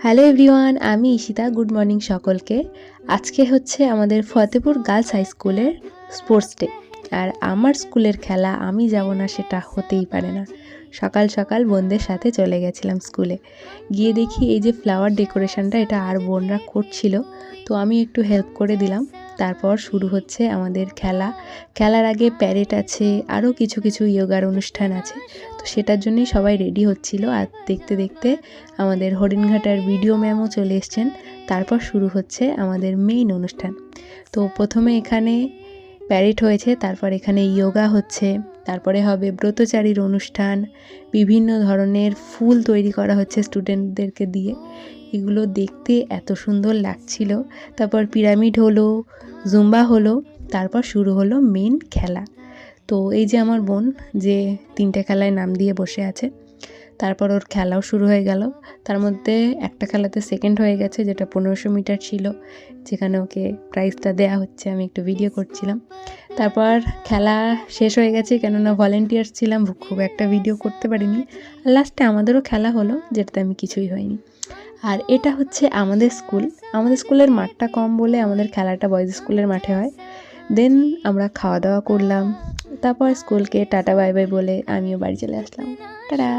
Hello everyone, আমি Ishita. Good morning সকলকে। আজকে হচ্ছে আমাদের ফতেপুর গার্লস হাই স্কুলের স্পোর্টস ডে। আর আমার স্কুলের খেলা আমি যাব না সেটা হতেই পারে না। সকাল সকাল বোনদের সাথে চলে গেছিলাম স্কুলে। গিয়ে দেখি এই যে ফ্লাওয়ার ডেকোরেশনটা এটা আর বোনরা করছিল, তো আমি একটু হেল্প করে দিলাম। তারপর শুরু হচ্ছে আমাদের খেলার আগে প্যারেড আছে, আরও কিছু কিছু যোগার অনুষ্ঠান আছে। তো সেটার জন্যই সবাই রেডি হচ্ছিল। আর দেখতে দেখতে আমাদের হরিণঘাটার ভিডিও ম্যামও চলে এসছেন। তারপর শুরু হচ্ছে আমাদের মেইন অনুষ্ঠান। তো প্রথমে এখানে প্যারেড হয়েছে, তারপর এখানে যোগা হচ্ছে, তারপরে হবে ব্রতচারীর অনুষ্ঠান। বিভিন্ন ধরনের ফুল তৈরি করা হচ্ছে স্টুডেন্টদেরকে দিয়ে, এগুলো দেখতে এত সুন্দর লাগছিল। তারপর পিরামিড হলো, জুম্বা হলো, তারপর শুরু হলো মেইন খেলা। তো এই যে আমার বোন যে 3টে খেলায় নাম দিয়ে বসে আছে, তারপর ওর খেলাও শুরু হয়ে গেল। তার মধ্যে একটা খেলাতে সেকেন্ড হয়ে গেছে, যেটা 1500 মিটার ছিল, যেখানে ওকে প্রাইজটা দেয়া হচ্ছে। আমি একটু ভিডিও করছিলাম। তারপর খেলা শেষ হয়ে গেছে, কেননা ভলেন্টিয়ার্স ছিলাম, খুব একটা ভিডিও করতে পারিনি। আর লাস্টে আমাদেরও খেলা হলো, যেটাতে আমি কিছুই হয়নি। আর এটা হচ্ছে আমাদের স্কুল। আমাদের স্কুলের মাঠটা কম বলে আমাদের খেলাটা বয়েজ স্কুলের মাঠে হয়। দেন আমরা খাওয়া দাওয়া করলাম, তারপর স্কুলকে টাটা বাই বাই বলে আমিও বাড়ি চলে আসলাম। টাটা।